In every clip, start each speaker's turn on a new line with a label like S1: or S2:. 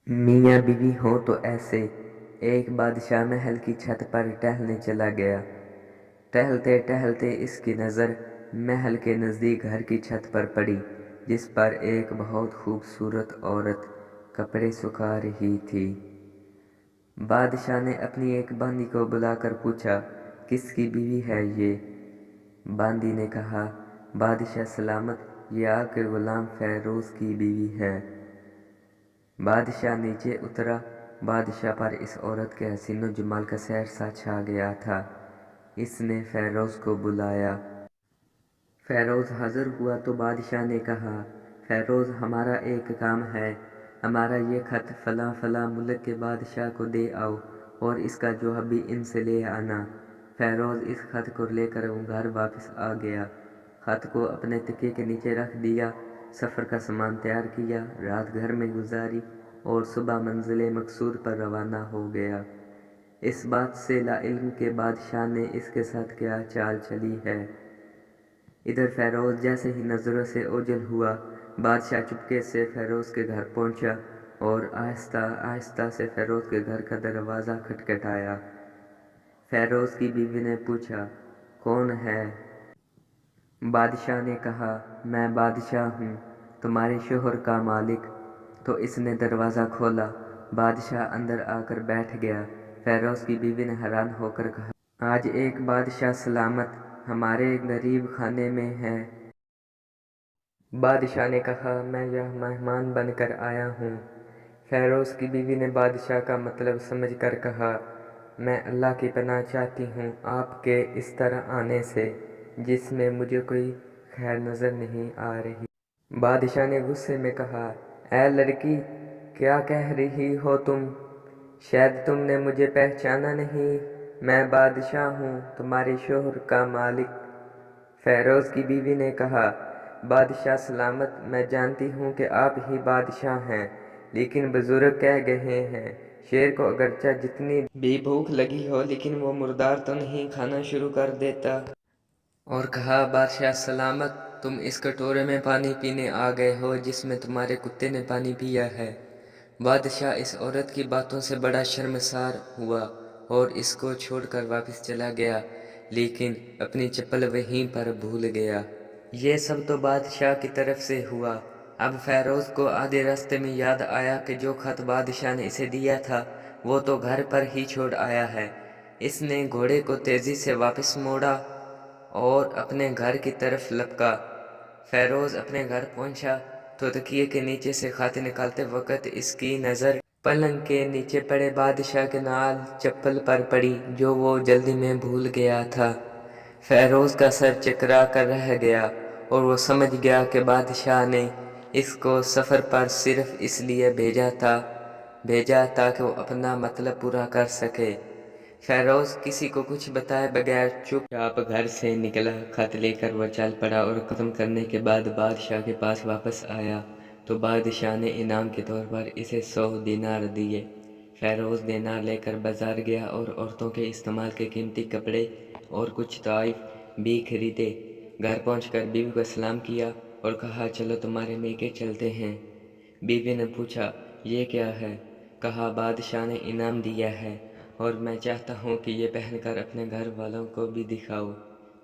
S1: मियाँ बीवी हों तो ऐसे। एक बादशाह महल की छत पर टहलने चला गया। टहलते टहलते इसकी नज़र महल के नज़दीक घर की छत पर पड़ी, जिस पर एक बहुत खूबसूरत औरत कपड़े सुखा रही थी। बादशाह ने अपनी एक बांदी को बुलाकर पूछा, किसकी बीवी है ये? बांदी ने कहा, बादशाह सलामत, ये आपके ग़ुलाम फ़ैरोज़ की बीवी है। बादशाह नीचे उतरा। बादशाह पर इस औरत के हसीनो जमाल का सहर सा छा गया था। इसने फ़ैरोज़ को बुलाया। फ़ैरोज़ हाज़िर हुआ तो बादशाह ने कहा, फ़ैरोज़, हमारा एक काम है। हमारा ये ख़त फ़लाँ फ़लाँ मुल्क के बादशाह को दे आओ और इसका जवाब भी इनसे ले आना। फ़ैरोज़ इस ख़त को लेकर घर वापस आ गया। ख़त को अपने तकिए के नीचे रख दिया। सफ़र का सामान तैयार किया, रात घर में गुजारी और सुबह मंजिल मकसूद पर रवाना हो गया। इस बात से लाइल्म के बादशाह ने इसके साथ क्या चाल चली है। इधर फ़ैरोज़ जैसे ही नज़रों से ओझल हुआ, बादशाह चुपके से फ़ैरोज़ के घर पहुंचा और आहिस्ता आहिस्ता से फ़ैरोज़ के घर का दरवाज़ा खटखटाया। फ़ैरोज़ की बीवी ने पूछा, कौन है? बादशाह ने कहा, मैं बादशाह हूँ, तुम्हारे शोहर का मालिक। तो इसने दरवाज़ा खोला। बादशाह अंदर आकर बैठ गया। फ़ैरोज़ की बीवी ने हैरान होकर कहा, आज एक बादशाह सलामत हमारे गरीब खाने में है। बादशाह ने कहा, मैं यह मेहमान बनकर आया हूँ। फ़ैरोज़ की बीवी ने बादशाह का मतलब समझकर कहा, मैं अल्लाह की पनाह चाहती हूँ आपके इस तरह आने से, जिसमें मुझे कोई खैर नज़र नहीं आ रही। बादशाह ने गुस्से में कहा, ऐ लड़की, क्या कह रही हो तुम? शायद तुमने मुझे पहचाना नहीं। मैं बादशाह हूँ, तुम्हारे शोहर का मालिक। फ़ैरोज़ की बीवी ने कहा, बादशाह सलामत, मैं जानती हूँ कि आप ही बादशाह हैं, लेकिन बुज़ुर्ग कह गए हैं, शेर को अगरचे जितनी भी भूख लगी हो लेकिन वो मुर्दार तो नहीं खाना शुरू कर देता। और कहा, बादशाह सलामत, तुम इस कटोरे में पानी पीने आ गए हो जिसमें तुम्हारे कुत्ते ने पानी पिया है। बादशाह इस औरत की बातों से बड़ा शर्मसार हुआ और इसको छोड़कर वापस चला गया, लेकिन अपनी चप्पल वहीं पर भूल गया। ये सब तो बादशाह की तरफ से हुआ। अब फ़ैरोज़ को आधे रास्ते में याद आया कि जो ख़त बादशाह ने इसे दिया था वो तो घर पर ही छोड़ आया है। इसने घोड़े को तेज़ी से वापस मोड़ा और अपने घर की तरफ लपका। फ़ैरोज़ अपने घर पहुंचा तो तकिए के नीचे से खाते निकालते वक़्त इसकी नज़र पलंग के नीचे पड़े बादशाह के नाल चप्पल पर पड़ी, जो वो जल्दी में भूल गया था। फ़ैरोज़ का सर चकरा कर रह गया और वो समझ गया कि बादशाह ने इसको सफ़र पर सिर्फ़ इसलिए भेजा ताकि वो अपना मतलब पूरा कर सके। फ़ैरोज़ किसी को कुछ बताए बगैर चुपचाप घर से निकला। खत लेकर वह चल पड़ा और ख़त्म करने के बाद बादशाह के पास वापस आया तो बादशाह ने इनाम के तौर पर इसे 100 दीनार दिए। फ़ैरोज़ दीनार लेकर बाज़ार गया और औरतों के इस्तेमाल के कीमती कपड़े और कुछ तोहफ़े भी खरीदे। घर पहुंचकर बीवी को सलाम किया और कहा, चलो तुम्हारे मेके चलते हैं। बीवी ने पूछा, ये क्या है? कहा, बादशाह ने इनाम दिया है और मैं चाहता हूँ कि ये पहनकर अपने घर वालों को भी दिखाओ।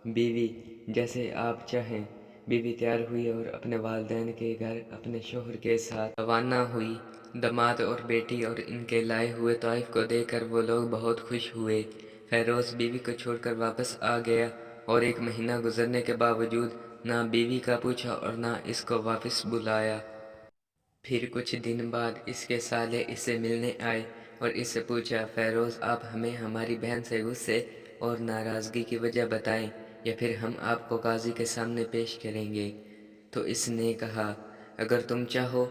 S1: बीवी, जैसे आप चाहें। बीवी तैयार हुई और अपने वालिदैन के घर अपने शोहर के साथ रवाना हुई। दामाद और बेटी और इनके लाए हुए तोहफ़े को देखकर वो लोग बहुत खुश हुए। फ़ैरोज़ बीवी को छोड़कर वापस आ गया और 1 महीना गुजरने के बावजूद ना बीवी का पूछा और ना इसको वापस बुलाया। फिर कुछ दिन बाद इसके साले इससे मिलने आए और इससे पूछा, फ़ैरोज़, आप हमें हमारी बहन से गुस्से और नाराज़गी की वजह बताएं या फिर हम आपको काजी के सामने पेश करेंगे। तो इसने कहा, अगर तुम चाहो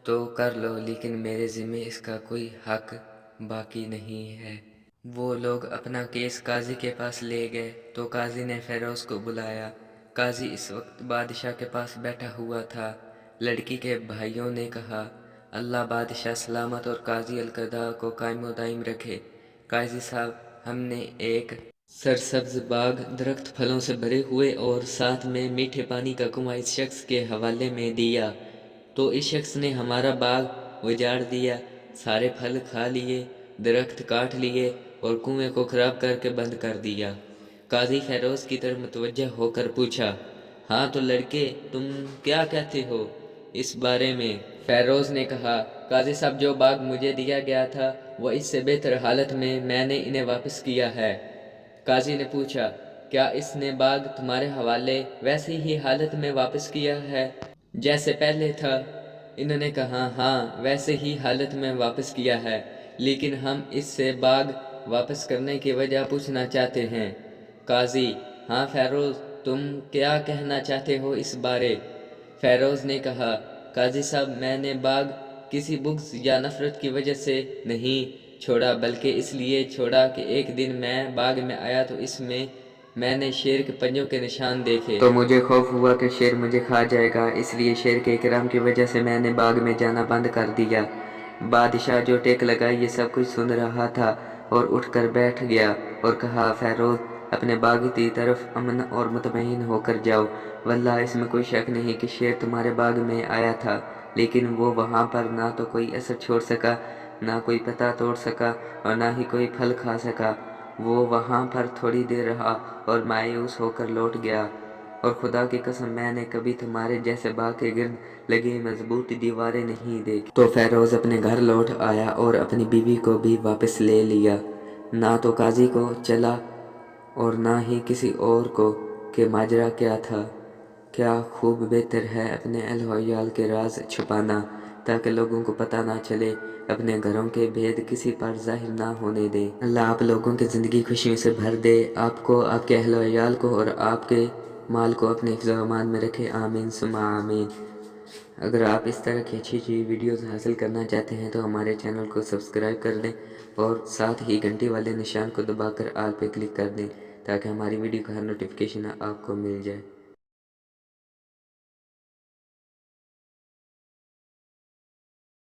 S1: तो कर लो, लेकिन मेरे ज़िम्मे इसका कोई हक बाकी नहीं है। वो लोग अपना केस काजी के पास ले गए तो काजी ने फ़ैरोज़ को बुलाया। काजी इस वक्त बादशाह के पास बैठा हुआ था। लड़की के भाइयों ने कहा, अल्लाह बादशाह सलामत और काजी अलकदा को कायम दायम रखे। काजी साहब, हमने एक सरसब्ज बाग दरख्त फलों से भरे हुए और साथ में मीठे पानी का कुआं इस शख्स के हवाले में दिया, तो इस शख्स ने हमारा बाग उजाड़ दिया। سارے پھل کھا لیے، درخت کاٹ لیے اور کنویں کو خراب کر کے بند کر دیا۔ قاضی فیروز کی طرف متوجہ ہو کر پوچھا، ہاں تو لڑکے تم کیا کہتے ہو اس بارے میں؟ فیروز نے کہا، قاضی صاحب جو باغ مجھے دیا گیا تھا وہ اس سے بہتر حالت میں نے انہیں واپس کیا ہے۔ قاضی نے پوچھا، کیا اس نے باغ تمہارے حوالے ویسی ہی حالت میں واپس کیا ہے جیسے پہلے تھا؟ انہوں نے کہا، ہاں ویسے ہی حالت میں واپس کیا ہے، لیکن ہم اس سے باغ واپس کرنے کی وجہ پوچھنا چاہتے ہیں۔ قاضی، ہاں فیروز تم کیا کہنا چاہتے ہو اس بارے؟ فیروز نے کہا، قاضی صاحب میں نے باغ کسی بغض یا نفرت کی وجہ سے نہیں چھوڑا، بلکہ اس لیے چھوڑا کہ ایک دن میں باغ میں آیا تو اس میں نے شیر کے پنجوں کے نشان دیکھے تو مجھے خوف ہوا کہ شیر مجھے کھا جائے گا، اس لیے شیر کے اکرام کی وجہ سے میں نے باغ میں جانا بند کر دیا۔ بادشاہ جو ٹیک لگا یہ سب کچھ سن رہا تھا اور اٹھ کر بیٹھ گیا اور کہا، فیروز اپنے باغ کی طرف امن اور مطمئن ہو کر جاؤ، واللہ اس میں کوئی شک نہیں کہ شیر تمہارے باغ میں آیا تھا، لیکن وہ وہاں پر نہ تو کوئی اثر چھوڑ سکا، نہ کوئی پتا توڑ سکا اور نہ ہی کوئی پھل کھا سکا۔ وہ وہاں پر تھوڑی دیر رہا اور مایوس ہو کر لوٹ گیا، اور خدا کی قسم میں نے کبھی تمہارے جیسے باغ کے گرد لگی مضبوط دیواریں نہیں دیکھی۔ تو فیروز اپنے گھر لوٹ آیا اور اپنی بیوی کو بھی واپس لے لیا، نہ تو قاضی کو چلا اور نہ ہی کسی اور کو کہ ماجرا کیا تھا۔ کیا خوب بہتر ہے اپنے اہل و عیال کے راز چھپانا تاکہ لوگوں کو پتہ نہ چلے، اپنے گھروں کے بھید کسی پر ظاہر نہ ہونے دیں۔ اللہ آپ لوگوں کی زندگی خوشیوں سے بھر دے، آپ کو، آپ کے اہل و عیال کو اور آپ کے مال کو اپنے حفظ و امان میں رکھے، آمین ثم آمین۔ اگر آپ اس طرح کی اچھی ویڈیوز حاصل کرنا چاہتے ہیں تو ہمارے چینل کو سبسکرائب کر دیں اور ساتھ ہی گھنٹی والے نشان کو دبا کر آل پہ کلک کر دیں تاکہ ہماری ویڈیو کا ہر نوٹیفیکیشن آپ کو مل جائے۔